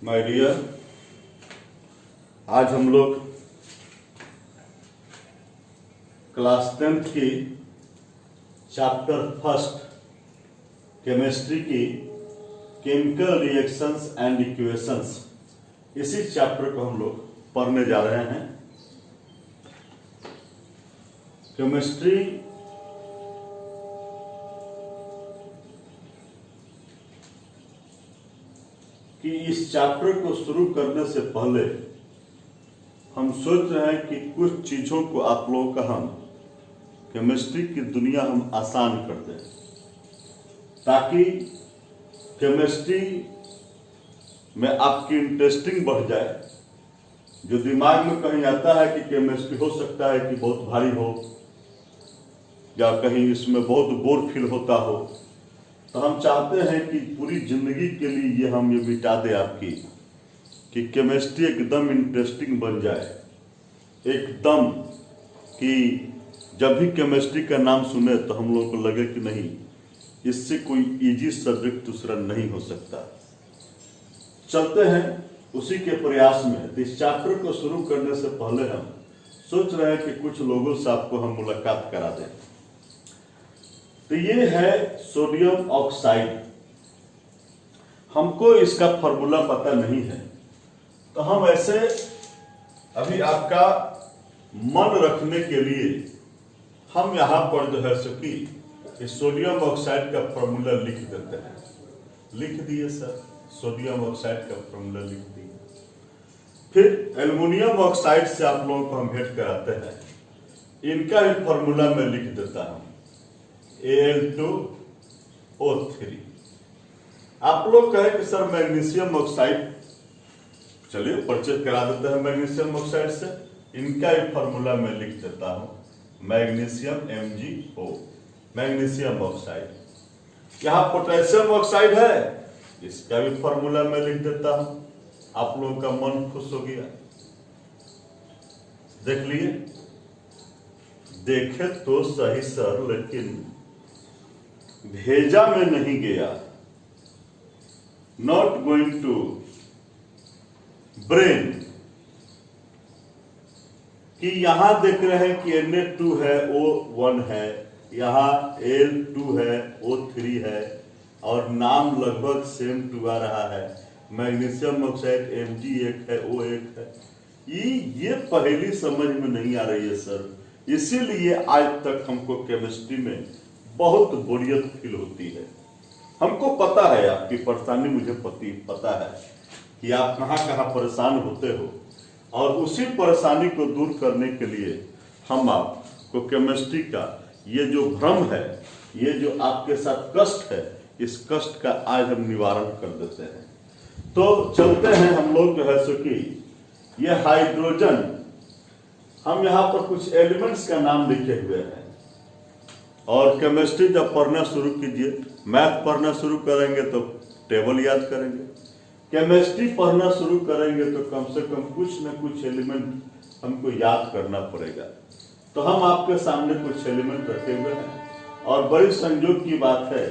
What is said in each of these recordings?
My dear, आज हम लोग क्लास 10th की चैप्टर फर्स्ट केमिस्ट्री की केमिकल रिएक्शंस एंड इक्वेशंस, इसी चैप्टर को हम लोग पढ़ने जा रहे हैं। केमिस्ट्री कि इस चैप्टर को शुरू करने से पहले हम सोच रहे हैं कि कुछ चीजों को आप लोगों का हम केमिस्ट्री की दुनिया हम आसान कर दें, ताकि केमिस्ट्री में आपकी इंटरेस्टिंग बढ़ जाए। जो दिमाग में कहीं आता है कि केमिस्ट्री हो सकता है कि बहुत भारी हो या कहीं इसमें बहुत बोर फील होता हो, तो हम चाहते हैं कि पूरी जिंदगी के लिए हम ये मिटा दें आपकी कि केमिस्ट्री एकदम इंटरेस्टिंग बन जाए, एकदम कि जब भी केमिस्ट्री का नाम सुने तो हम लोगों को लगे कि नहीं, इससे कोई इजी सब्जेक्ट दूसरा नहीं हो सकता। चलते हैं उसी के प्रयास में। इस चैप्टर को शुरू करने से पहले हम सोच रहे हैं कि कुछ लोगों से आपको हम मुलाकात करा दें। तो ये है सोडियम ऑक्साइड। हमको इसका फॉर्मूला पता नहीं है, तो हम ऐसे अभी आपका मन रखने के लिए हम यहां पर जो है सो कि सोडियम ऑक्साइड का फॉर्मूला लिख देते हैं। लिख दिए सर, सोडियम ऑक्साइड का फॉर्मूला लिख दिए। फिर एल्युमिनियम ऑक्साइड से आप लोगों को हम भेंट कराते हैं, इनका भी फॉर्मूला मैं लिख देता हूं, Al2O3। आप लोग कहें कि सर मैग्नीशियम ऑक्साइड, चलिए परिचय करा देते हैं मैग्नीशियम ऑक्साइड से। इनका भी फॉर्मूला मैं लिख देता हूं, मैग्नीशियम MgO, मैग्नीशियम ऑक्साइड। यहां पोटेशियम ऑक्साइड है, इसका भी फॉर्मूला मैं लिख देता हूं। आप लोगों का मन खुश हो गया, देख लिए। देखे तो सही सर, लेकिन भेजा में नहीं गया, नॉट गोइंग टू ब्रेन। कि यहां देख रहे हैं कि Na2 है, O1 है, यहां Al2 है, O3 है, और नाम लगभग सेम टू आ रहा है। मैग्नीशियम ऑक्साइड Mg1 है, O1 है। ये पहली समझ में नहीं आ रही है सर, इसीलिए आज तक हमको केमिस्ट्री में बहुत बोरियत फील होती है। हमको पता है आपकी परेशानी, मुझे पता है कि आप कहाँ कहाँ परेशान होते हो, और उसी परेशानी को दूर करने के लिए हम आपको केमिस्ट्री का ये जो भ्रम है, ये जो आपके साथ कष्ट है, इस कष्ट का आज हम निवारण कर देते हैं। तो चलते हैं हम लोग जो है सो कि ये हाइड्रोजन, हम यहाँ पर कुछ एलिमेंट्स का नाम लिखे हुए हैं। और केमिस्ट्री जब पढ़ना शुरू कीजिए, मैथ पढ़ना शुरू करेंगे तो टेबल याद करेंगे, केमिस्ट्री पढ़ना शुरू करेंगे तो कम से कम कुछ न कुछ एलिमेंट हमको याद करना पड़ेगा। तो हम आपके सामने कुछ एलिमेंट रखे हुए हैं, और बड़ी संयोग की बात है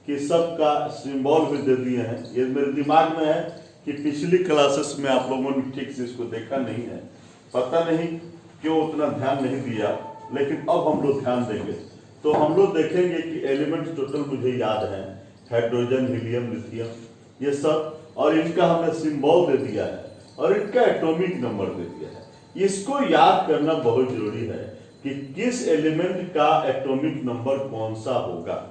कि सबका सिंबल भी दे दिए हैं। ये मेरे दिमाग में है कि पिछली क्लासेस में आप लोगों ने ठीक से इसको देखा नहीं है, पता नहीं क्यों उतना ध्यान नहीं दिया, लेकिन अब हम लोग ध्यान देंगे। तो हम लोग देखेंगे कि एलिमेंट टोटल मुझे याद है, हाइड्रोजन, हीलियम, लिथियम, ये सब, और इनका हमने सिंबल दे दिया है, और इनका एटॉमिक नंबर दे दिया है। इसको याद करना बहुत जरूरी है कि किस एलिमेंट का एटॉमिक नंबर कौन सा होगा।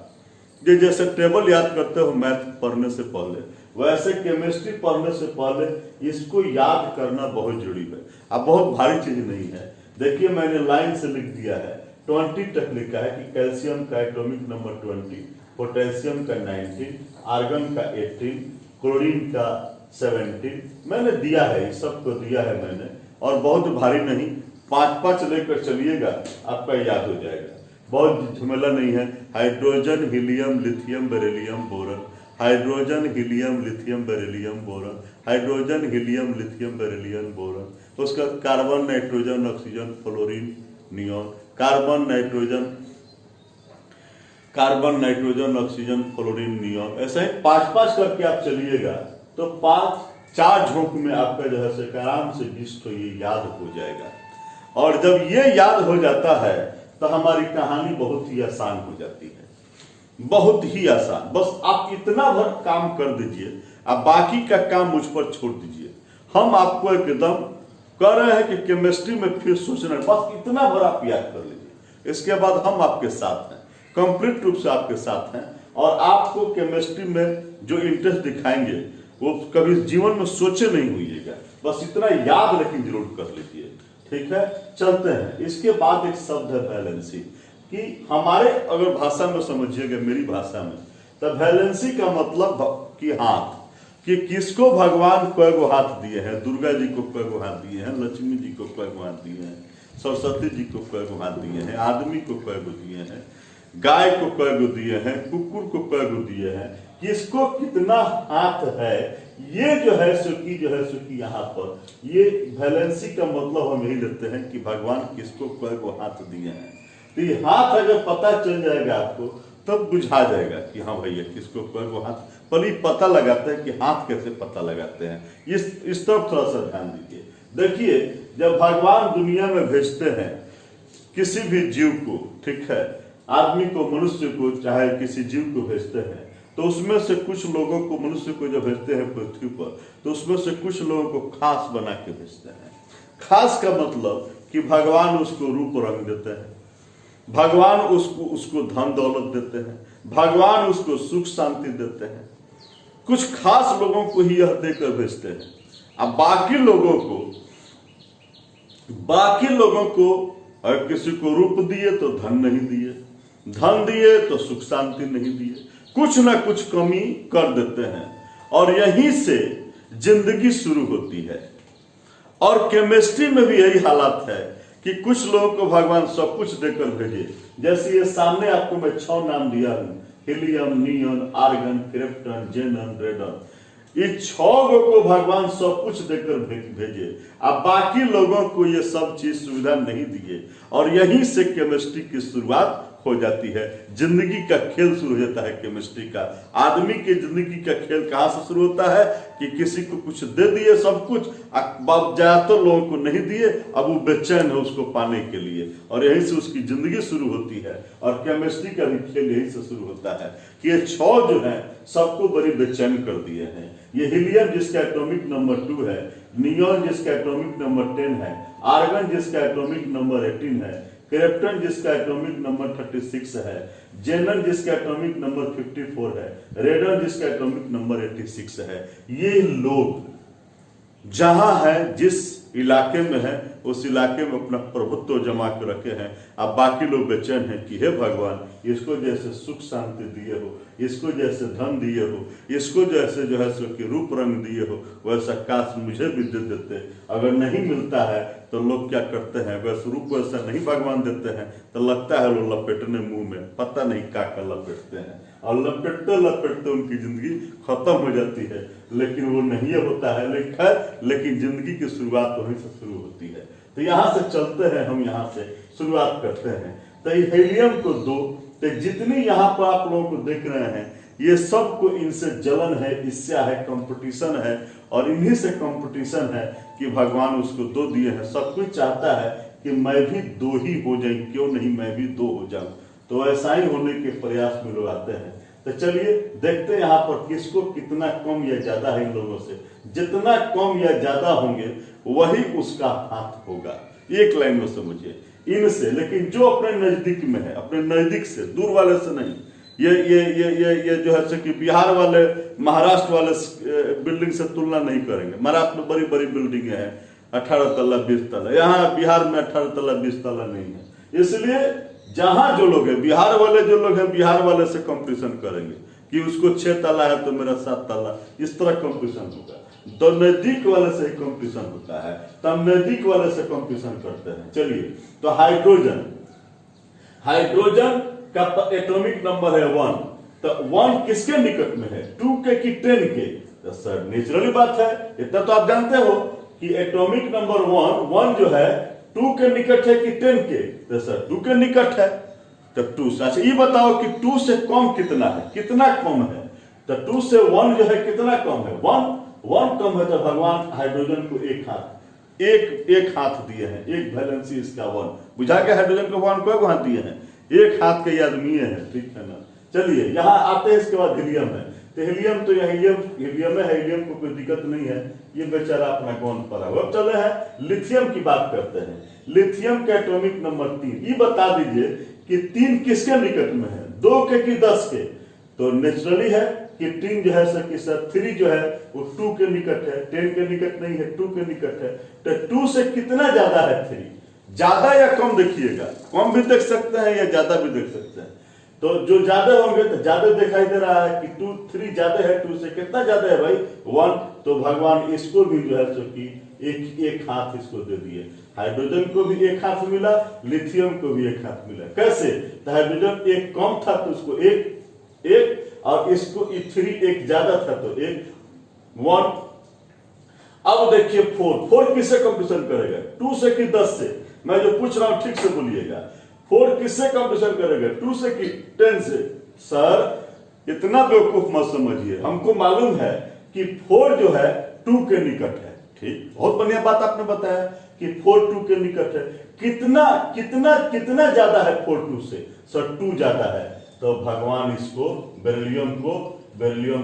जैसे टेबल याद करते हो मैथ पढ़ने से पहले, वैसे केमिस्ट्री पढ़ने से पहले इसको याद करना बहुत जरूरी है। अब बहुत भारी चीज नहीं है। देखिए मैंने लाइन से लिख दिया है, 20 तक लिखा है कि कैल्शियम का एटॉमिक नंबर 20, पोटेशियम का 19, आर्गन का 18, क्लोरीन का 17। मैंने दिया है, सबको दिया है मैंने, और बहुत भारी नहीं, 5-5 लेकर चलिएगा, आपका याद हो जाएगा, बहुत झमेला नहीं है। Hydrogen, helium, lithium, beryllium, boron, hydrogen, helium, lithium, beryllium, boron, hydrogen, helium, lithium, beryllium, boron. उसका carbon, nitrogen, oxygen, fluorine, neon, carbon, nitrogen, oxygen, fluorine, neon, ऐसे ही 5-5 करके आप चलिएगा तो 5 4 झोंक में आपका जो है सो आराम से 20 तो ये याद हो जाएगा। और जब ये याद हो जाता है तो हमारी कहानी बहुत ही आसान हो जाती है, बहुत ही आसान। बस आप इतना भर काम कर दीजिए, आप बाकी का काम मुझ पर छोड़ दीजिए। हम आपको एकदम कह रहे हैं कि केमिस्ट्री में फिर सोचना, बस इतना भर आप याद कर लीजिए। इसके बाद हम आपके साथ हैं, कंप्लीट रूप से आपके साथ हैं। और आपको केमिस्ट्री में जो इंटरेस्ट दिखाएंगे वो कभी जीवन में सोचे नहीं हुईगा, बस इतना याद लेकिन जरूर कर लीजिए। ठीक है, चलते हैं। इसके बाद एक शब्द है वैलेंसी, कि हमारे अगर भाषा में समझिएगा, मेरी भाषा में, तो वैलेंसी का मतलब कि हाथ, कि किसको भगवान कईगो हाथ दिए हैं। दुर्गा जी को कईगो हाथ दिए हैं, लक्ष्मी जी को कईगो हाथ दिए हैं, सरस्वती जी को कईगो हाथ दिए हैं, आदमी को कईगो दिए हैं, गाय को कईगो दिए हैं, कुकुर को कईगो दिए हैं, किसको कितना हाथ है, ये जो है सो कि यहाँ पर ये वैलेंसी का मतलब हम यही लेते हैं कि भगवान किसको कईगो हाथ दिए हैं। तो ये हाथ अगर पता चल जाएगा आपको, तब बुझा जाएगा कि हाँ भैया किसको कईगो हाथ। पहले पता लगाते हैं कि हाथ कैसे पता लगाते हैं, इस तरफ थोड़ा सा ध्यान दीजिए। देखिए, जब भगवान दुनिया में भेजते हैं किसी भी जीव को, ठीक है, आदमी को, मनुष्य को, चाहे किसी जीव को भेजते हैं, तो उसमें से कुछ लोगों को, मनुष्य को जब भेजते हैं पृथ्वी पर, तो उसमें से कुछ लोगों को खास बना के भेजते हैं। खास का मतलब कि भगवान उसको रूप रंग देते हैं, भगवान उसको धन दौलत देते हैं, भगवान उसको सुख शांति देते हैं। कुछ खास लोगों को ही यह देकर भेजते हैं। अब बाकी लोगों को अगर किसी को रूप दिए तो धन नहीं दिए, धन दिए तो सुख शांति नहीं दिए, कुछ ना कुछ कमी कर देते हैं। और यहीं से जिंदगी शुरू होती है। और केमिस्ट्री में भी यही हालत है कि कुछ लोगों को भगवान सब कुछ देकर भेजे। जैसे ये सामने आपको मैं 6 नाम दिया हूं, हीलियम, नियॉन, आर्गन, क्रिप्टन, जेनन, रेडन। ये 6 को भगवान सब कुछ देकर भेजे। अब बाकी लोगों को ये सब चीज सुविधा नहीं दिए। और यहीं से केमिस्ट्री की शुरुआत हो जाती है, जिंदगी का खेल शुरू हो जाता है केमिस्ट्री का। आदमी की जिंदगी का खेल कहां से शुरू होता है कि किसी को कुछ दे दिए सब कुछ, ज्यादातर लोगों को नहीं दिए, अब वो बेचैन है उसको पाने के लिए, और यहीं से उसकी जिंदगी शुरू होती है। और केमिस्ट्री का भी खेल यहीं से शुरू होता है कि ये 6 जो है सबको बड़ी बेचैन कर दिए हैं। ये हीलियम जिसका एटॉमिक नंबर 2 है, नियॉन जिसका एटॉमिक नंबर 10 है, आर्गन जिसका एटॉमिक नंबर 18 है, क्रिप्टन जिसका एटॉमिक नंबर 36 है, जेनन जिसका एटॉमिक नंबर 54 है, रेडन जिसका एटॉमिक नंबर 86 है। ये लोग जहां है, जिस इलाके में है, उस इलाके में अपना प्रभुत्व जमा के रखे हैं। अब बाकी लोग बेचैन हैं कि हे भगवान, इसको जैसे सुख शांति दिए हो, इसको जैसे धन दिए हो, इसको जैसे जो है सो कि रूप रंग दिए हो, वैसा काश मुझे भी दे देते। अगर नहीं मिलता है तो लोग क्या करते हैं, वैसे रूप वैसा नहीं भगवान देते हैं तो लगता है लोग लपेटने मुंह में, पता नहीं क्या क्या लपेटते हैं, और लपेटते लपेटते उनकी जिंदगी खत्म हो जाती है। लेकिन वो नहीं होता है लेकिन जिंदगी की शुरुआत वहीं से शुरू होती है। तो यहाँ से चलते हैं, हम यहाँ से शुरुआत करते हैं। तो हीलियम को 2, तो जितनी यहाँ पर आप लोगों को देख रहे हैं, ये सब को इनसे जलन है, ईर्ष्या है, कंपटीशन है। और इन्हीं से कंपटीशन है कि भगवान उसको 2 दिए हैं। सब कुछ चाहता है कि मैं भी 2 ही हो जाऊं, क्यों नहीं मैं भी 2 हो जाऊं। तो ऐसा ही होने के प्रयास में लोग आते हैं। तो चलिए देखते हैं यहाँ पर किसको कितना कम या ज्यादा है। इन लोगों से जितना कम या ज्यादा होंगे वही उसका हाथ होगा। एक लाइन में समझिए इनसे, लेकिन जो अपने नजदीक में है, अपने नजदीक से, दूर वाले से नहीं। ये जो है कि बिहार वाले, महाराष्ट्र वाले बिल्डिंग से तुलना नहीं करेंगे। महाराष्ट्र में बड़ी बड़ी बिल्डिंगें हैं, 18 तल्ला 20 तल्ला। यहाँ बिहार में 18 तल्ला 20 तल्ला नहीं है। इसलिए जहां जो लोग हैं, बिहार वाले जो लोग हैं, बिहार वाले से कंपटीशन करेंगे कि उसको 6 तल्ला है तो मेरा 7 तल्ला, इस तरह कंपटीशन होगा। तो नजदीक वाले से ही कंपटीशन होता है, तो हम नजदीक वाले से कंपटीशन करते हैं। चलिए, तो हाइड्रोजन का एटॉमिक नंबर है 1। तो 1 किसके निकट में है, 2 के कि 10 के? तो सर नेचुरली बात है, इतना तो आप जानते हो कि एटॉमिक नंबर 1 जो है 2 के निकट है कि 10 के? तो सर 2 के निकट है। तो 2 से, अच्छा ये बताओ कि 2 से कम कितना है, कितना कम है? तो 2 से 1 जो है कितना कम है, 1। वन कम है तो भगवान हाइड्रोजन को एक हाथ दिए हैं, एक वैलेंसी इसका वन, बुझा के हाइड्रोजन को वन को हाथ दिए हैं, एक हाथ के आदमी है, ठीक है ना। चलिए यहाँ आते हैं, इसके बाद हीलियम है। तो हीलियम तो यह हीलियम है, हीलियम को कोई दिक्कत नहीं है, ये बेचारा अपना गौन पर है। अब चले हैं लिथियम की बात करते हैं। लिथियम का एटॉमिक नंबर 3, ये बता दीजिए कि 3 किसके निकट में है, 2 के कि 10 के। तो नेचुरली है कि 3 जो है सर 3 जो है वो 2 के निकट है, 10 के निकट नहीं है, 2 के निकट है। तो 2 से कितना ज्यादा है 3, ज्यादा या कम देखिएगा, कम भी देख सकते हैं या ज्यादा भी देख सकते हैं। तो जो ज्यादा होंगे तो ज्यादा दिखाई दे रहा है कि 3 ज्यादा है, 2 से कितना ज्यादा है भाई 1। तो भगवान इसको भी जो है सो कि एक हाथ इसको दे दिए। हाइड्रोजन को भी एक हाथ मिला, लिथियम को भी एक हाथ मिला। कैसे? तो हाइड्रोजन एक कम था तो उसको एक और इसको 3 एक ज्यादा था तो 1। अब देखिए 4 किससे कंपटीशन करेगा, 2 से कि 10 से? मैं जो पूछ रहा हूं ठीक से बोलिएगा, 4 किससे कंपटीशन करेगा, 2 से कि 10 से? सर इतना बेवकूफ मत समझिए, हमको मालूम है कि 4 जो है 2 के निकट है। ठीक, बहुत बढ़िया बात आपने बताया कि 4 2 के निकट है। कितना कितना कितना ज्यादा है 4 2 से? सर 2 ज्यादा है। तो भगवान इसको बेरिलियम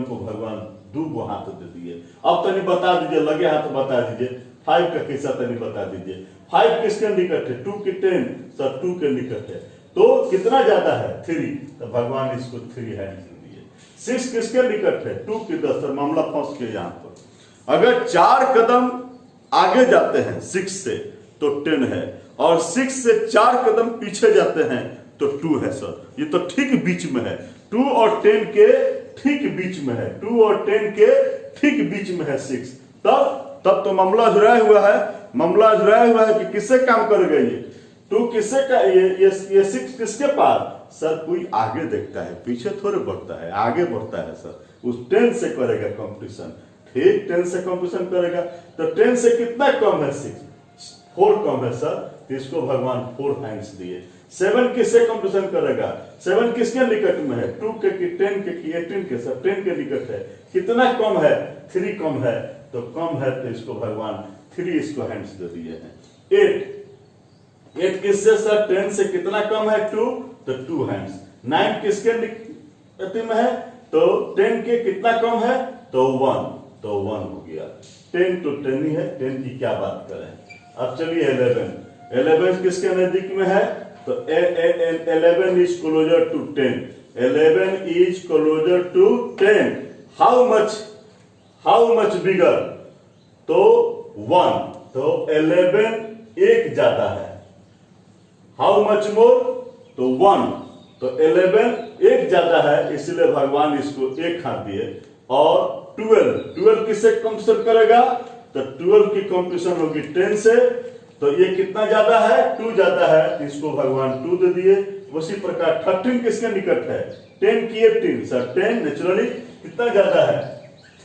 को भगवान 2 हाथ दे दिए। अब तनी बता दीजिए, लगे हाथ बता दीजिए 5 का कैसा, तनी बता दीजिए 5 किसके निकट है, 2 की 10? सर 2 के निकट है। तो कितना ज्यादा है 3, तो भगवान इसको 3 हैंड दे दिए। 6 किसके निकट है, 2 की 10? सर मामला फंस के यहाँ पर। अगर 4 कदम आगे जाते हैं 6 से तो 10 है, और 6 से 4 कदम पीछे जाते हैं तो 2 है। सर ये तो ठीक बीच में है, 2 और 10 के ठीक बीच में है, 2 और 10 के ठीक बीच में है 6। तब तो मामला जुड़ाया हुआ है कि किससे काम करेगा ये 2 किससे का, ये 6 किसके पास? सर कोई आगे देखता है, पीछे थोड़े बढ़ता है, आगे बढ़ता है। सर उस 10 से करेगा कंपटीशन। ठीक, 10 से कंपटीशन करेगा। तो 10 से कितना कम है 6? 4 कम है सर, तो इसको भगवान 4 हैंड्स दिए। 7 किससे कंपटीशन करेगा? 7 किसके निकट में है, 2 के कि 10 के कि 18 के? सर 10 के निकट है। कितना कम है? 3 कम है। तो कम है तो इसको भगवान 3 इसको हैंड्स दे दिए हैं। 8 किससे? सर 10 से कितना कम है 2, तो 2 हैंड्स। 9 किसके निकट में है? तो 10 के कितना कम है? तो 1, तो 1 हो गया। 10 तो 10 ही है, 10 की क्या बात करें। अब चलिए 11 किसके नजदीक में है? तो 11 is closer to 10। 11 is closer to 10। How much bigger? तो 1, तो 11 एक ज्यादा है। How much more? तो 1, तो 11 एक ज्यादा है, इसलिए भगवान इसको एक हाथ दिए। और 12 किससे कंपटीशन करेगा? तो 12 की कंपटीशन होगी 10 से। तो ये कितना ज्यादा है? 2 ज्यादा है, इसको भगवान 2 दे दिए। उसी प्रकार 13 किसके निकट है? 10 की 18? सर 10 नेचुरली कितना ज्यादा है?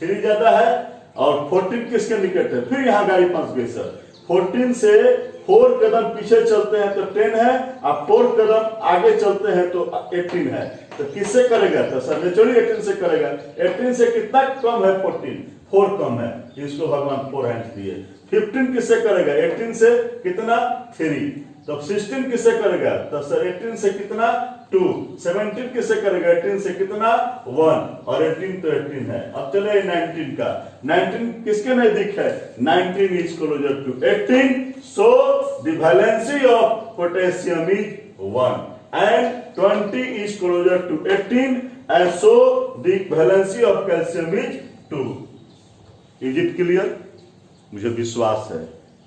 3 ज्यादा है। और 14 किसके निकट है? फिर यहाँ गाड़ी फंस गई सर। 14 से 4 कदम पीछे चलते हैं तो 10 है, और 4 कदम आगे चलते हैं तो 18 है। तो किससे करेगा? तो सर नेचुरली 18 से करेगा। 18 से कितना कम है? 4 कम है, इसको भगवान 4 हैंड्स दिए। 15 किससे करेगा? 18 से कितना? 3। तब 16 किससे करेगा? तो सर 18 से कितना? 2। 17 किससे करेगा? 18 से कितना? 1। और 18 तो 18 है। अब चले 19 का। 19 किसके नजदीक है? 19 is closer to 18, so the valency of potassium is 1 and 20 is closer to 18 and so the valency of calcium is 2. Is it clear? मुझे विश्वास है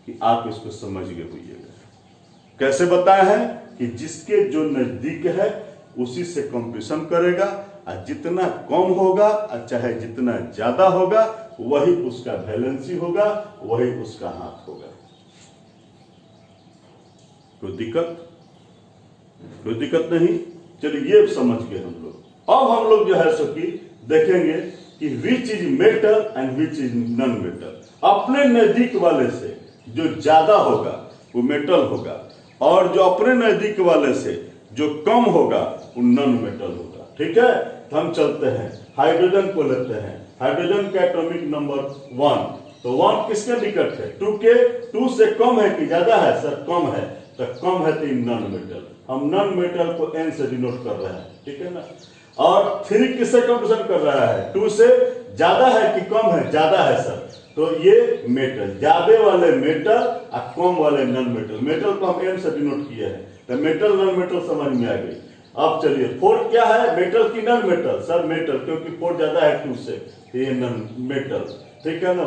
कि आप इसको समझ गए होइएगा। कैसे बताया है कि जिसके जो नजदीक है उसी से कंपटीशन करेगा, और जितना कम होगा और चाहे जितना ज्यादा होगा वही उसका वैलेंसी होगा, वही उसका हाथ होगा। कोई दिक्कत नहीं। चलिए ये समझ गए हम लोग। अब हम लोग जो है सो कि देखेंगे कि which is metal and which is non metal. अपने नजदीक वाले से जो ज्यादा होगा वो मेटल होगा, और जो अपने नजदीक वाले से जो कम होगा वो नॉन मेटल होगा। ठीक है, तो हम चलते हैं। हाइड्रोजन को लेते हैं, हाइड्रोजन का एटॉमिक नंबर 1, तो 1 किसके निकट है? 2 के। 2 से कम है कि ज्यादा है? सर कम है, तो कम है तो नॉन मेटल। हम नॉन मेटल को N से डिनोट कर रहे हैं, ठीक है ना। और 3 किससे कंपैरिजन कर रहा है? 2 से ज्यादा है कि कम है? ज्यादा है सर, तो ये मेटल, ज्यादा वाले मेटल और कम वाले नॉन मेटल। मेटल को हम N से डिनोट किए हैं, तो मेटल नॉन मेटल समझ में आ गई। अब चलिए 4 क्या है? मेटल की नॉन मेटल? सर मेटल, क्योंकि 4 ज्यादा है 2 से, तो ये नॉन मेटल, ठीक है ना।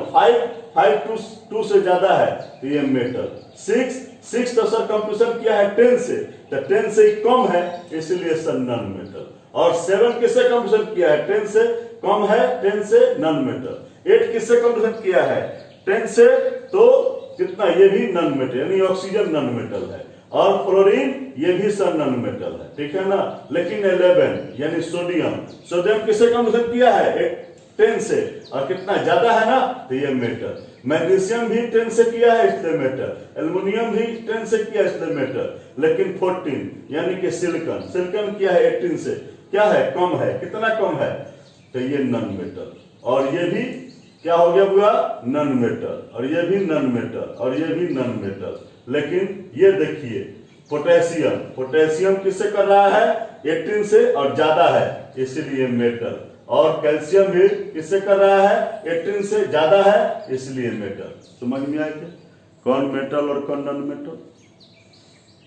5 2 से ज्यादा है तो ये मेटल। 6 तो सर कंपैरिजन किया है 10 से, तो 10 से ही कम है इसलिए सर नॉन मेटल। और 7 किससे कंपैरिजन किया है? 10 से कम है, 10 से नॉन मेटल। 8 किससे कंपैरिजन किया है? 10 से, तो कितना? ये भी नॉन मेटल, यानी ऑक्सीजन नॉन मेटल है। और फ्लोरीन ये भी सर नॉन मेटल है, ठीक है ना। लेकिन 11 यानी सोडियम, सोडियम किससे कंपैरिजन किया है? 10 से, और कितना ज्यादा है ना, तो ये मेटल। मैग्नीशियम भी 10 से किया है इसलिए मेटल, एल्युमिनियम भी 10 से किया है इसलिए मेटल। लेकिन 14 यानी कि सिलिकॉन, सिलिकॉन किया है 18 से, क्या है? कम है। कितना कम है? तो ये नॉन मेटल। और ये भी क्या हो गया बुआ? Non metal. और ये भी नॉन मेटल, और ये भी नॉन मेटल। लेकिन ये देखिए पोटेशियम, पोटेशियम किससे कर रहा है? 18 से और ज्यादा है इसलिए मेटल। और कैल्शियम भी किससे कर रहा है? 18 से ज्यादा है इसलिए मेटल। समझ में आया क्या? कौन मेटल और कौन नॉन मेटल?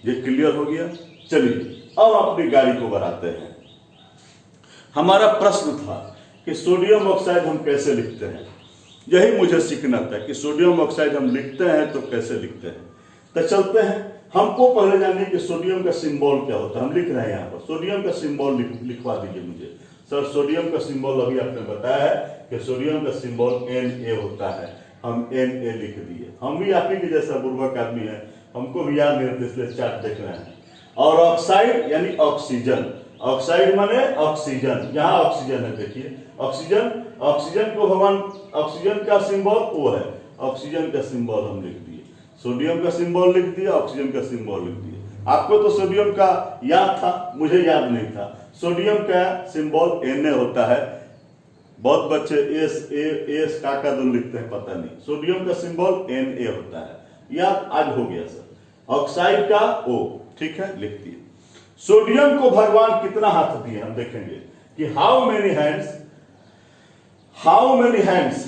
ये क्लियर हो गया। चलिए अब अपनी गाड़ी को बढ़ाते हैं। हमारा प्रश्न था कि सोडियम ऑक्साइड हम कैसे लिखते हैं, यही मुझे सीखना था कि सोडियम ऑक्साइड हम लिखते हैं तो कैसे लिखते हैं। तो चलते हैं, हमको पहले जानिए कि सोडियम का सिंबल क्या होता है। हम लिख रहे हैं यहाँ पर, सोडियम का सिंबल लिखवा दीजिए मुझे। सर सोडियम का सिंबल अभी आपने बताया है कि सोडियम का सिंबल Na होता है, हम Na लिख दिए। हम भी आप ही के जैसा बुर्बक आदमी है, हमको भी याद नहीं होता इसलिए चार्ट देख रहे हैं। और ऑक्साइड यानी ऑक्सीजन, ऑक्साइड माने ऑक्सीजन, यहाँ ऑक्सीजन है, देखिए ऑक्सीजन, ऑक्सीजन को भगवान, ऑक्सीजन का सिंबल वो है, ऑक्सीजन का सिंबल हम लिख दिए। सोडियम का सिंबल लिख दिया, ऑक्सीजन का सिंबल लिख दिया। आपको तो सोडियम का याद था, मुझे याद नहीं था। सोडियम का सिंबल Na होता है, बहुत बच्चे एस का दो लिखते हैं, पता नहीं। सोडियम का सिंबल Na होता है, याद आज हो गया सर। ऑक्साइड का O, ठीक है, लिख दिए। सोडियम को भगवान कितना हाथ दिए हम देखेंगे कि how many hands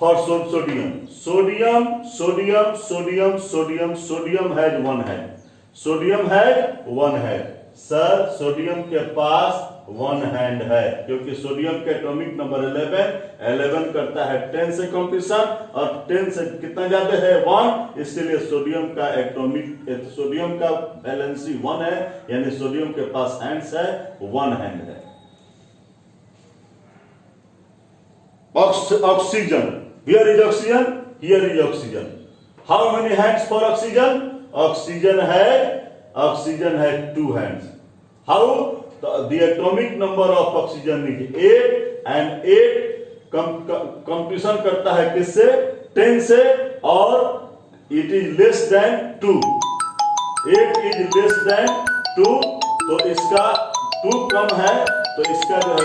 for sodium. Sodium sodium sodium sodium sodium has 1 hand, sodium has 1 hand. Sir sodium के पास 1 हैंड है, क्योंकि सोडियम के एटॉमिक नंबर 11 करता है 10 से कंपैरिजन, और 10 से कितना ज्यादा है? 1, इसलिए सोडियम का एटॉमिक, सोडियम का वैलेंसी 1 है, यानी सोडियम के पास हैंड्स है, 1 हैंड है। Oxygen, here is oxygen, here is oxygen. How many hands for oxygen? Oxygen है 2 hands. How? The atomic number of oxygen is 8 and 8 comparison करता है किससे? 10 से, और it is less than 2, 8 is less than 2, तो इसका 2 कम है, तो इसका जो है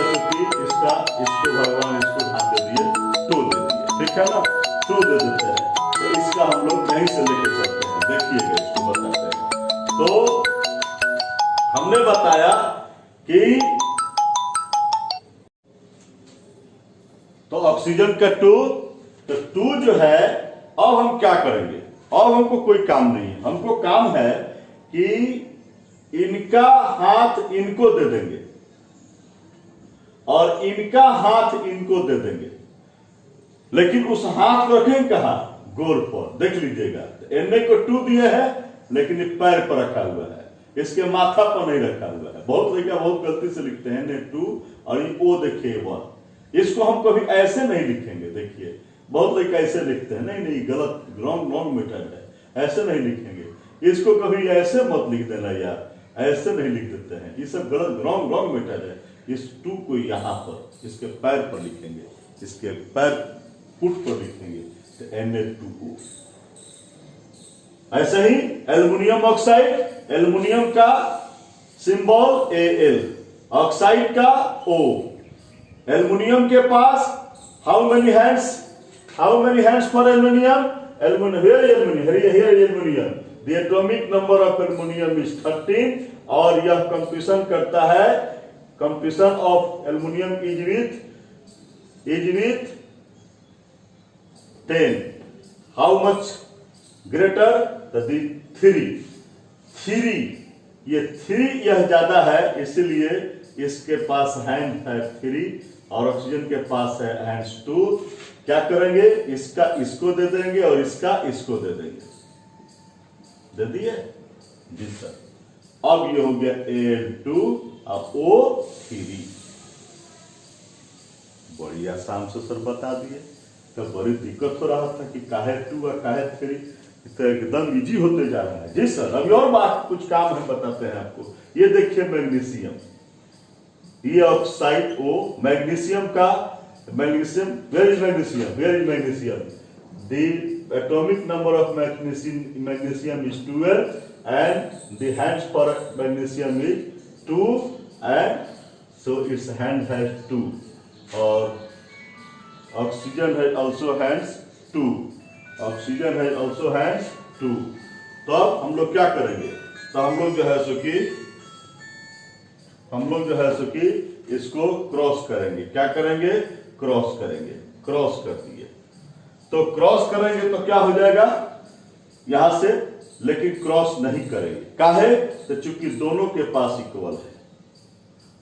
इसको भगवान इसको ध्यान दे दिए, 2 दे दिए, ठीक है ना, 2 दे देते हैं। तो इसका हम लोग यहीं से लेके चलते हैं, देखिएगा इसको बताते हैं। तो हमने बताया कि तो ऑक्सीजन का 2, तो 2 जो है, अब हम क्या करेंगे? अब हमको कोई काम नहीं है, हमको काम है कि इनका हाथ इनको दे देंगे और इनका हाथ इनको दे देंगे, लेकिन उस हाथ को रखेंगे कहां? गोल पर, देख लीजिएगा। Na को 2 दिए है, लेकिन ये पैर पर रखा हुआ है, इसके माथा पर नहीं रखा हुआ है। बहुत लड़का बहुत गलती से लिखते हैं Na2 और ये O देखिए 1, इसको हम कभी ऐसे नहीं लिखेंगे। देखिए बहुत लड़का ऐसे लिखते हैं, नहीं गलत, रॉन्ग मेथड है, ऐसे नहीं लिखेंगे। इसको कभी ऐसे मत लिख देना यार, ऐसे नहीं लिख देते हैं, ये सब गलत, रॉन्ग मेथड है। इस 2 को यहाँ पर इसके पैर पर लिखेंगे, इसके पैर पुट पर लिखेंगे, तो Na2O। ऐसे ही एल्युमिनियम ऑक्साइड, एल्युमिनियम का सिंबल Al, ऑक्साइड का O, एल्युमिनियम के पास how many hands for aluminium? Aluminium the atomic number of aluminium is 13 और यह कंपटीशन करता है, competition of aluminium is with 10. How much greater? The 3. ये 3 यह ज्यादा है, इसलिए इसके पास हैंड है 3 और ऑक्सीजन के पास है हैंड्स 2. क्या करेंगे? इसका इसको दे देंगे और इसका इसको दे देंगे. दे दिए जी सर. अब ये हो गया Al2 और O3. बड़ी आसान से सर बता दिए. तो बड़ी दिक्कत हो रहा था कि काहे 2 और काहे 3, तो एकदम इजी होते जा रहा है. जी सर. अभी और बात कुछ काम हम बताते हैं आपको. ये देखिए मैग्नीशियम, ये ऑक्साइड O, मैग्नीशियम का magnesium, where is magnesium? The atomic number of magnesium is 12 and the hands for magnesium is 2 and so its hand has 2 और oxygen has also hands 2. Oxygen has also hands 2. तो अब हम लोग क्या करेंगे? तो हम लोग जो है सो कि इसको क्रॉस करेंगे. क्या करेंगे? क्रॉस करेंगे. क्रॉस कर दिए. तो क्रॉस करेंगे तो क्या हो जाएगा यहां से, लेकिन क्रॉस नहीं करेंगे. काहे? तो चूंकि दोनों के पास इक्वल है.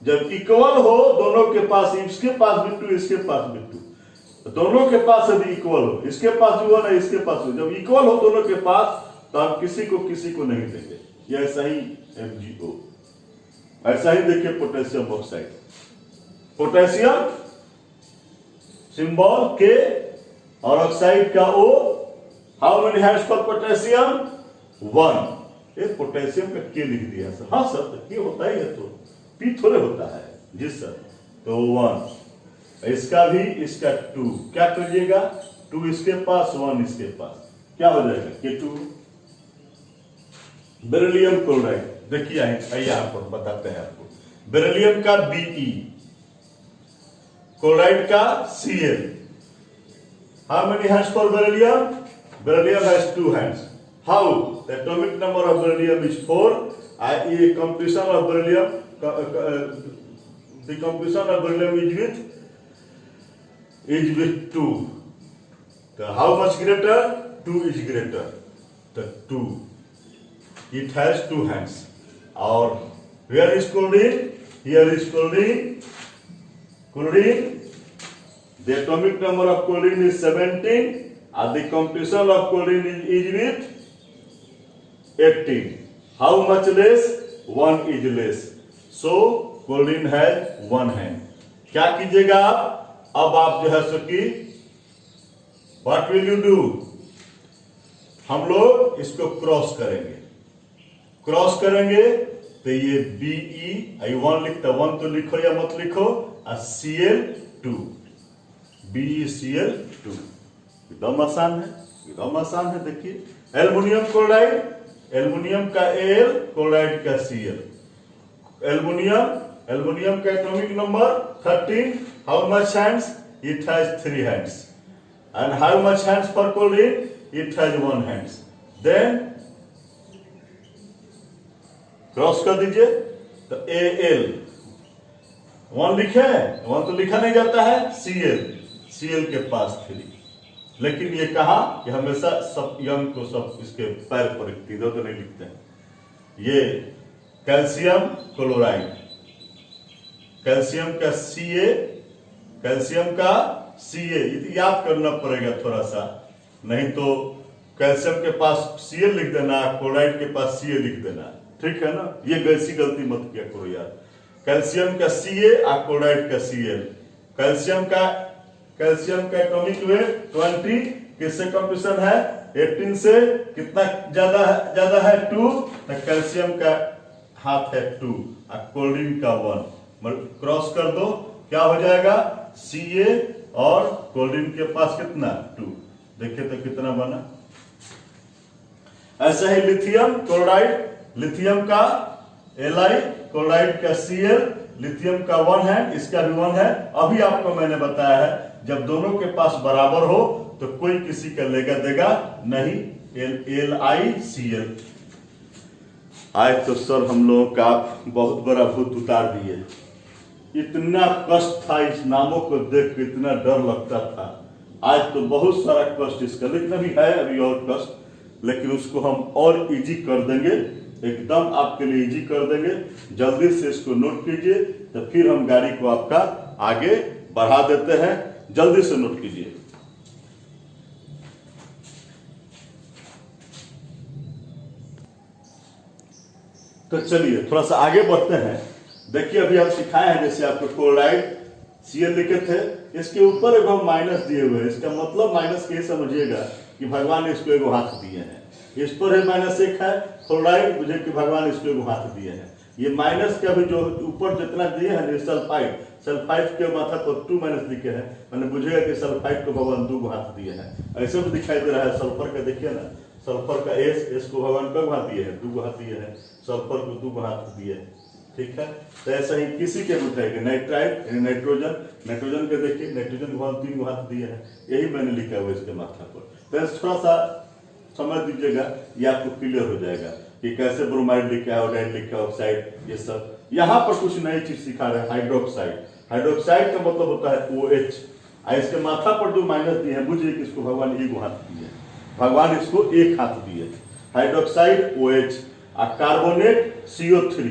जब इक्वल हो दोनों के पास, इसके पास भी 2 इसके पास भी 2, दोनों के पास यदि इक्वल हो, इसके पास भी 1 है इसके पास भी, जब इक्वल हो दोनों के पास तो हम किसी को नहीं देंगे. ये ऐसा ही MgO. ऐसा ही देखिए potassium oxide, potassium symbol K और ऑक्साइड का O. How many hands for potassium? 1. ये पोटेशियम का K लिख दिया सर. हाँ सर, तो K होता ही है, तो P थोड़े होता है. जी सर. तो 1. इसका भी, इसका 2. क्या करिएगा? 2 इसके पास 1 इसके पास, क्या हो जाएगा? K2. बेरिलियम क्लोराइड देखिए, यहां पर बताते हैं आपको. बेरिलियम का Be, क्लोराइड का Cl. How many hands for beryllium? Beryllium has 2 hands. How? The atomic number of beryllium is 4. ये competition of beryllium, the competition of beryllium is with 2. So how much greater? 2 is greater. The 2. It has 2 hands. Or where is chlorine? Here is chlorine. Chlorine. The atomic number of chlorine is 17. And the composition of chlorine is with 18. How much less? 1 is less. So chlorine has 1 hand. क्या कीजिएगा आप? अब आप जो है सो कि what will you do? हम लोग इसको क्रॉस करेंगे. क्रॉस करेंगे तो ये Be, 1 लिखता, 1 तो लिखो या मत लिखो, और Cl2. BeCl2. एकदम आसान है, एकदम आसान है. देखिए एल्युमिनियम क्लोराइड, एल्युमिनियम का Al, क्लोराइड का Cl. एल्युमिनियम का atomic number 13. How much hands? It has 3 hands. And how much hands for chlorine? It has 1 hands. Then cross कर दीजिए तो Al 1 लिखे, 1 तो लिखा नहीं जाता है. Cl के पास 3. लेकिन ये कहा कि हमेशा सब यंग को सब इसके पैर पर लिखती, इधर तो नहीं लिखते हैं. ये कैल्शियम क्लोराइड, कैल्शियम का Ca, कैल्शियम का Ca. याद करना पड़ेगा थोड़ा सा, नहीं तो कैल्शियम के पास Cl लिख देना, क्लोराइड के पास Ca लिख देना. ठीक है ना? ये वैसी गलती मत किया करो यार. कैल्शियम का Ca और क्लोराइड का Cl. कैल्शियम का एटॉमिक वेट 20. किससे कंपटीशन है? 18 से. कितना ज्यादा है? 2. तो कैल्शियम का हाथ है 2 और क्लोरीन का 1. क्रॉस कर दो, क्या हो जाएगा? Ca और क्लोरीन के पास कितना? 2. देखिए तो कितना बना. ऐसा ही लिथियम क्लोराइड, लिथियम का Li, क्लोराइड का Cl, लिथियम का 1 है, इसका भी 1 है। अभी आपको मैंने बताया है जब दोनों के पास बराबर हो तो कोई किसी का लेगा देगा नहीं। LiCl। आज तो सर हम लोगों का बहुत बड़ा भूत उतार दिए। इतना कष्ट था इस नामों को देख के, इतना डर लगता था। आज तो बहुत सारा कष्ट इसका, लेकिन अभी है अभी और कष्ट, लेकिन उसको हम और इजी कर देंगे, एकदम आपके लिए इजी कर देंगे। जल्दी से इसको नोट कीजिए, तो फिर हम गाड़ी को आपका आगे बढ़ा देते हैं। जल्दी से नोट कीजिए। तो चलिए थोड़ा सा आगे बढ़ते हैं। देखिए अभी हम सिखाए हैं, जैसे आपको क्लोराइड Cl लिखे थे, इसके ऊपर एगो हम माइनस दिए हुए हैं। इसका मतलब माइनस के समझिएगा कि भगवान ने इसको एगो हाथ दिए हैं। इस पर है -1 है क्लोराइड, मुझे कि भगवान इसको एगो हाथ दिए हैं। ये माइनस का भी जो ऊपर जितना दिए हैं सल्फाइड, सल्फाइड के माथा पर 2- लिखे हैं, मैंने बुझेगा कि सल्फाइड को भगवान 2 हाथ दिए हैं। ऐसे भी दिखाई दे रहा है। सल्फर का देखिए ना, सल्फर का एस को भगवान कब हाथ दिए हैं? 2 हाथ दिए हैं। सल्फर को 2 हाथ दिए हैं। ठीक है, तो ऐसा ही किसी के बताएंगे नाइट्राइड नाइट्रोजन, नाइट्रोजन के देखिए, नाइट्रोजन को भगवान 3 हाथ दिए हैं। यही मैंने लिखा हुआ इसके माथा पर। तो थोड़ा सा समझ दीजिएगा, ये आपको क्लियर हो जाएगा कि कैसे ब्रोमाइड लिखा है, आयोडाइड लिखा है, ऑक्साइड, ये सब। यहाँ पर कुछ नई चीज सिखा रहे हैं, हाइड्रोक्साइड। हाइड्रोक्साइड का मतलब होता है OH। इसके माथा पर जो माइनस दिए हैं, बुझिए कि इसको भगवान 1 हाथ दिए, भगवान इसको 1 हाथ दिए। Hydroxide OH, carbonate CO3,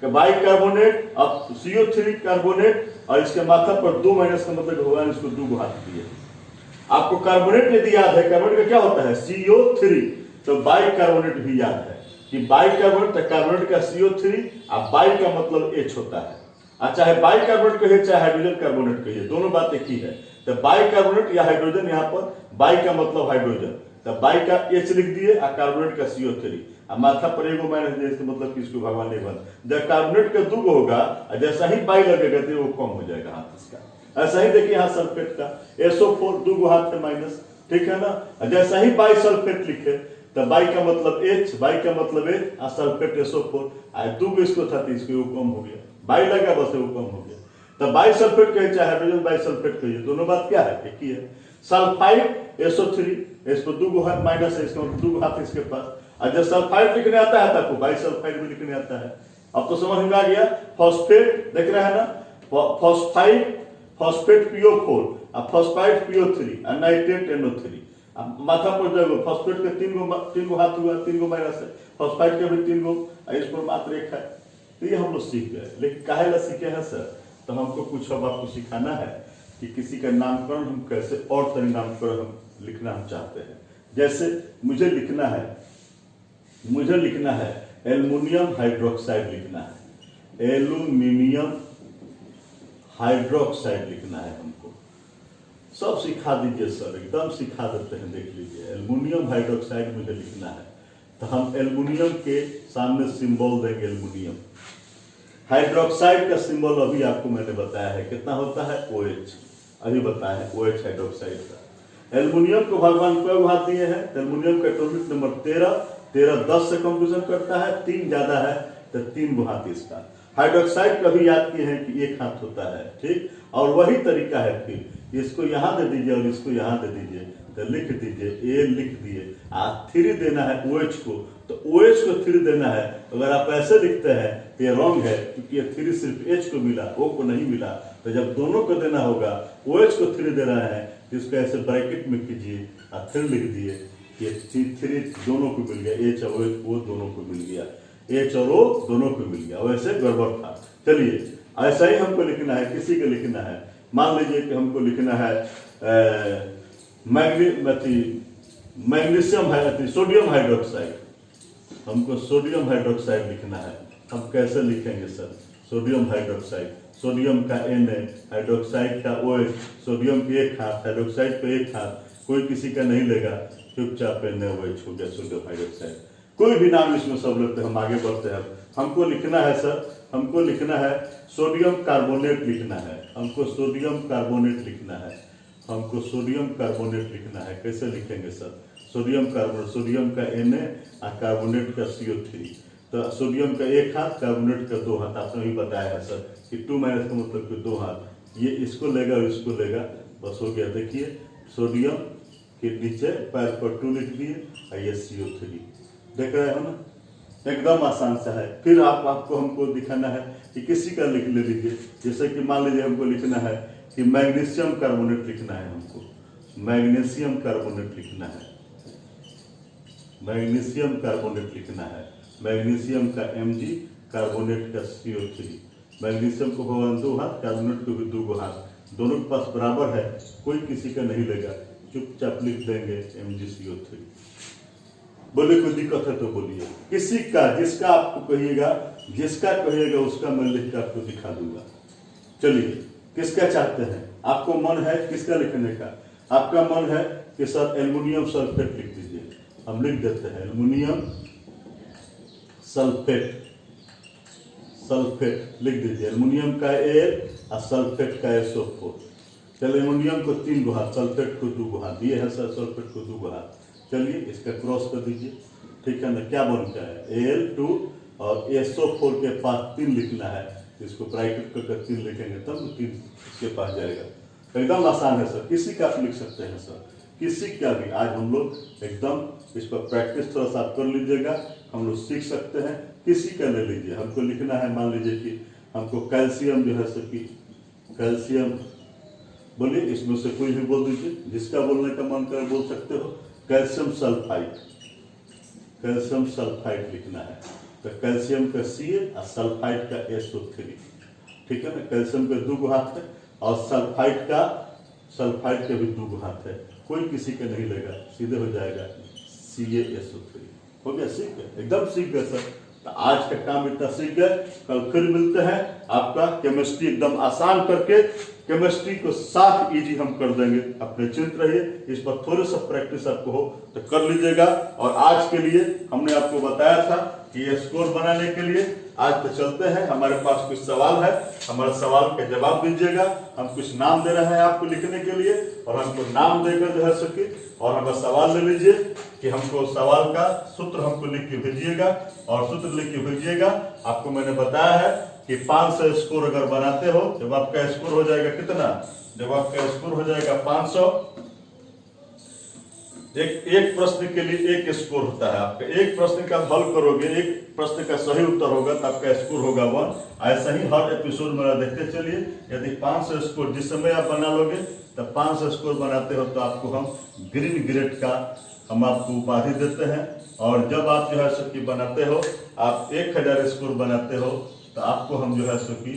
by carbonate, अब CO3 कार्बोनेट, और इसके माथा पर 2 का मतलब भगवान इसको 2 हाथ दिए। आपको कार्बोनेट यदि याद है, कार्बोनेट का क्या होता है? CO3। तो बाई कार्बोनेट भी याद है कि बाई कार्बोनेट, तो कार्बोनेट का CO3 और बाई का मतलब H होता है। चाहे बाई कार्बोनेट कहिए चाहे हाइड्रोजन कार्बोनेट कहिए, दोनों बात एक ही है। तो बाई कार्बोनेट या हाइड्रोजन, यहाँ पर बाई का मतलब हाइड्रोजन, तो बाई का H लिख दिए और कार्बोनेट का CO3, और माथा पर एगो माइनस दिए, इसका मतलब कि इसको भगवान ने बन। जब कार्बोनेट का 2 होगा, जैसा ही बाई लगेगा तो वो कम हो जाएगा हाथ इसका। ऐसा ही देखिए यहाँ सल्फेट का SO4 2 हाथ है माइनस, ठीक है ना। जैसा ही बाई सल्फेट लिखे तो बाई का मतलब H, बाई का मतलब H, और सल्फेट SO4, 2 इसको था तो इसको वो कम हो गया, बाई लगा बस वो कम हो गया। तो बाई सल्फेट कहे चाहे हाइड्रोजन बाई सल्फेट कहिए, दोनों बात क्या है? एक ही है। सल्फाइड SO3, इसको 2 हाथ माइनस है, इसका मतलब 2 हाथ इसके पास। और जब सल्फाइड लिखने आता है तो आपको बाई सल्फाइड भी लिखने आता है। अब तो समझ में आ गया। फॉस्फेट देख रहे हैं ना, फॉस्फेट PO4 और फॉस्फाइड PO3 और नाइट्रेट NO3। माथा पर जब फॉस्फेट के 3 गो हाथ हुआ, 3 गो माइनस है, फॉस्फाइड के भी 3 गो, इस पर मात्र 1 है। तो ये हम लोग सीख गए, लेकिन काहे ला सीखे हैं सर? तो हमको कुछ अब आपको सिखाना है कि किसी का नामकरण हम कैसे और तरह नामकरण हम लिखना हम चाहते हैं। जैसे मुझे लिखना है एल्युमिनियम हाइड्रोक्साइड लिखना है, एल्युमिनियम हाइड्रोक्साइड लिखना है हमको। सब सिखा दीजिए सर, एकदम सिखा देते हैं। देख लीजिए, एल्युमिनियम हाइड्रोक्साइड मुझे लिखना है, तो हम एल्युमिनियम के सामने सिंबल देंगे एल्युमिनियम। हाइड्रोक्साइड का सिंबल अभी आपको मैंने बताया है, कितना होता है? OH, अभी बताया है OH हाइड्रोक्साइड का। एल्युमिनियम को भगवान को हाथ दिए हैं। एल्युमिनियम का एटॉमिक नंबर 13 10 से कंफ्यूजन करता है, 3 ज्यादा है तो 3 गो हाथ इसका। हाइड्रोक्साइड का भी याद किए हैं कि 1 हाथ होता है, ठीक। और वही तरीका है, फिर इसको यहाँ दे दीजिए और इसको यहाँ दे दीजिए, तो लिख दीजिए A लिख दिए, 3 देना है OH को, तो OH को 3 देना है। अगर आप ऐसे लिखते हैं तो ये रॉन्ग है, क्योंकि ये 3 सिर्फ H को मिला, O को नहीं मिला। तो जब दोनों को देना होगा, OH को 3 देना है, तो इसको ऐसे ब्रैकेट में कीजिए और 3 लिख दिए, ये 3 दोनों को मिल गया, H और O दोनों को मिल गया, H और O दोनों को मिल गया। वैसे गड़बड़ था। चलिए ऐसा ही हमको लिखना है, किसी को लिखना है। मान लीजिए कि हमको लिखना है मैग्नीशियम है, सोडियम हाइड्रोक्साइड। हमको सोडियम हाइड्रोक्साइड लिखना है। हम कैसे लिखेंगे सर? सोडियम हाइड्रोक्साइड, सोडियम का Na, हाइड्रोक्साइड का OH, सोडियम के 1 हाथ, हाइड्रोक्साइड पे 1 हाथ, कोई किसी का नहीं लेगा, चुपचाप NaOH हो गया सोडियम हाइड्रोक्साइड। कोई भी नाम इसमें सब लेते हैं, हम आगे बढ़ते हैं। हमको लिखना है सर, हमको लिखना है सोडियम कार्बोनेट लिखना है, हमको सोडियम कार्बोनेट लिखना है, हमको सोडियम कार्बोनेट लिखना है। कैसे लिखेंगे सर? सोडियम कार्बोनेट, सोडियम का Na और कार्बोनेट का CO3। तो सोडियम का एक हाथ, कार्बोनेट का 2 हाथ, आपने भी बताया है सर कि 2 माइनस का मतलब कि 2 हाथ, ये इसको लेगा और इसको लेगा, बस हो गया। देखिए सोडियम के नीचे पैर पर 2 लिख दिए और ये CO3, देख रहे हो ना, एकदम आसान सा है। फिर आपको हमको दिखाना है कि किसी का लिख ले लीजिए, जैसे कि मान लीजिए हमको लिखना है कि मैग्नीशियम कार्बोनेट लिखना है, हमको मैग्नीशियम कार्बोनेट लिखना है, मैग्नीशियम कार्बोनेट लिखना है, मैग्नीशियम का Mg, कार्बोनेट का CO3, मैग्नीशियम को भगवान 2 हाथ, कार्बोनेट को भी 2 हाथ, दोनों के पास बराबर है, कोई किसी का नहीं लेगा, चुपचाप लिख देंगे MgCO3। बोले कोई दिक्कत है तो बोलिए, किसी का जिसका आपको कहिएगा, जिसका कहिएगा उसका मैं लिख कर आपको दिखा दूंगा। चलिए किसका चाहते हैं, आपको मन है किसका लिखने का, आपका मन है कि सर एल्युमिनियम सल्फेट लिख दीजिए, हम लिख देते हैं एल्युमिनियम सल्फेट, सल्फेट लिख दीजिए, एल्युमिनियम का Al और सल्फेट का SO4। चलिए एल्युमिनियम को 3 हाथ, सल्फेट को 2 हाथ दिए हैं सर, सल्फेट को 2 हाथ। चलिए इसका क्रॉस कर दीजिए, ठीक है ना, क्या बनता है Al2 और SO4 के पास 3 लिखना है, इसको ब्रैकेट करके 3 लिखेंगे तब 3 इसके पास जाएगा। एकदम आसान है सर, किसी का आप लिख सकते हैं सर, किसी का भी। आज हम लोग एकदम इस पर प्रैक्टिस थोड़ा सा कर लीजिएगा, हम लोग सीख सकते हैं। किसी का ले लीजिए, हमको लिखना है, मान लीजिए कि हमको कैल्शियम जो है सर कि कैल्शियम, बोलिए इसमें से कोई भी बोल दीजिए, जिसका बोलने का मन करे बोल सकते हो। कैल्शियम सल्फाइड, कैल्शियम सल्फाइड लिखना है, तो कैल्शियम का Ca और सल्फाइड का SO3, ठीक है ना। कैल्शियम के 2 हाथ है और सल्फाइड के भी 2 हाथ है, कोई किसी का नहीं लेगा, सीधे हो जाएगा CaSO3, हो गया, सीख गए, एकदम सीख गए सर। तो आज का काम इतना सीख गए, कल फिर मिलते हैं, आपका केमिस्ट्री एकदम आसान करके, केमिस्ट्री को साफ इजी हम कर देंगे, अपने चिंत रहिए, इस पर थोड़ा सा प्रैक्टिस आपको हो तो कर लीजिएगा। और आज के लिए हमने आपको बताया था कि ये स्कोर बनाने के लिए आज तो चलते हैं, हमारे पास कुछ सवाल है, हमारे सवाल के जवाब दीजिएगा। हम कुछ नाम दे रहे हैं आपको लिखने के लिए, और हमको नाम देकर जो है सके और हमारा सवाल ले लीजिए कि हमको सवाल का सूत्र हमको लिख के भेजिएगा, और सूत्र लिख के भेजिएगा। आपको मैंने बताया है कि 500 स्कोर अगर बनाते हो, जब आपका स्कोर हो जाएगा कितना, जब आपका स्कोर हो जाएगा 500, एक प्रश्न के लिए 1 स्कोर होता है आपका, एक प्रश्न का हल करोगे, एक प्रश्न का सही उत्तर होगा तो आपका स्कोर होगा 1। ऐसा ही हर एपिसोड मेरा देखते चलिए, यदि 500 स्कोर जिस समय आप बना लोगे, तब 500 स्कोर बनाते हो तो आपको हम ग्रीन ग्रेड का हम आपको उपाधि देते हैं। और जब आप जो है सो कि बनाते हो, आप 1000 स्कोर बनाते हो तो आपको हम जो है सो कि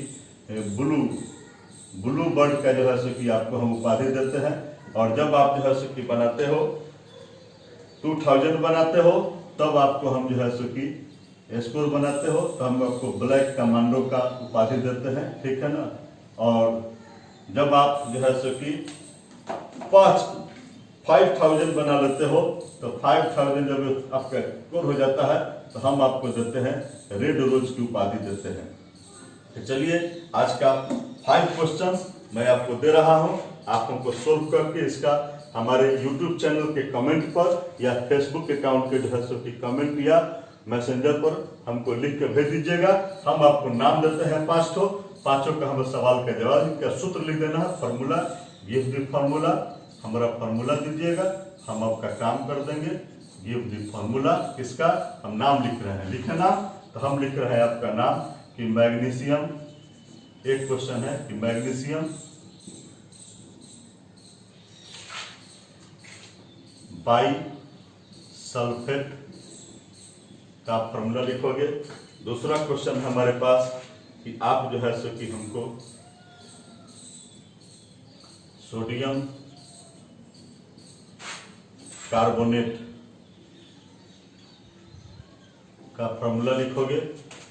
ब्लू बर्ड का जो है सो कि आपको हम उपाधि देते हैं। और जब आप जो है सो कि बनाते हो 2000 बनाते हो, तब आपको हम जो है सो कि स्कोर बनाते हो तो हम आपको ब्लैक कमांडो का उपाधि देते हैं, ठीक है ना। और जब आप जो है सो कि 5000 बना लेते हो तो 5000 जब आपका स्कोर हो जाता है तो हम आपको देते हैं रेड रोज की उपाधि देते हैं। तो चलिए आज का 5 क्वेश्चन मैं आपको दे रहा हूं, आप हमको सोल्व करके इसका हमारे YouTube चैनल के कमेंट पर या Facebook अकाउंट के जो है सो कि कमेंट या मैसेंजर पर हमको लिख के भेज दीजिएगा। हम आपको नाम देते हैं 5 ठो, 5 का हमें सवाल का जवाब, इनका सूत्र लिख देना है, फार्मूला, गिव द फार्मूला, हमारा फार्मूला दीजिएगा, हम आपका काम कर देंगे। गिव द फार्मूला, किसका, हम नाम लिख रहे हैं, लिखे नाम, तो हम लिख रहे हैं आपका नाम कि मैग्नीशियम, एक क्वेश्चन है कि मैग्नीशियम बाई सल्फेट का फॉर्मूला लिखोगे। दूसरा क्वेश्चन हमारे पास कि आप जो है सो कि हमको सोडियम कार्बोनेट का फॉर्मूला लिखोगे।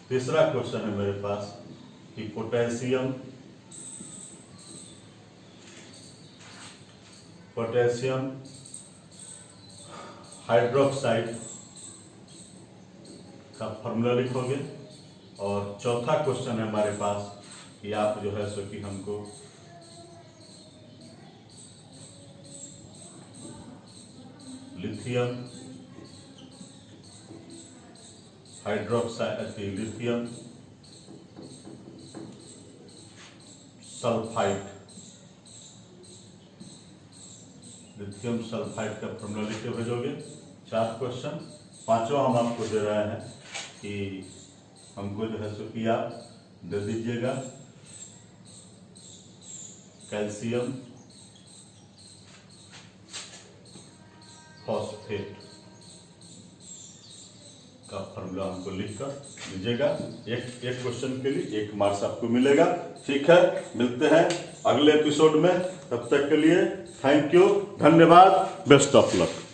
तीसरा क्वेश्चन है मेरे पास कि पोटेशियम हाइड्रोक्साइड का फॉर्मूला लिखोगे। और चौथा क्वेश्चन है हमारे पास कि आप जो है सो कि हमको lithium hydroxide lithium sulphide, lithium sulphide का फॉर्मूला लिख के भेजोगे। 4 क्वेश्चन, 5वां हम आपको दे रहे हैं कि हमको जो है सो कि आप दे दीजिएगा कैल्शियम फॉस्फेट का फॉर्मूला हमको लिखकर दीजिएगा। एक क्वेश्चन के लिए 1 मार्क्स आपको मिलेगा। ठीक है, मिलते हैं अगले एपिसोड में, तब तक के लिए थैंक यू, धन्यवाद, बेस्ट ऑफ लक।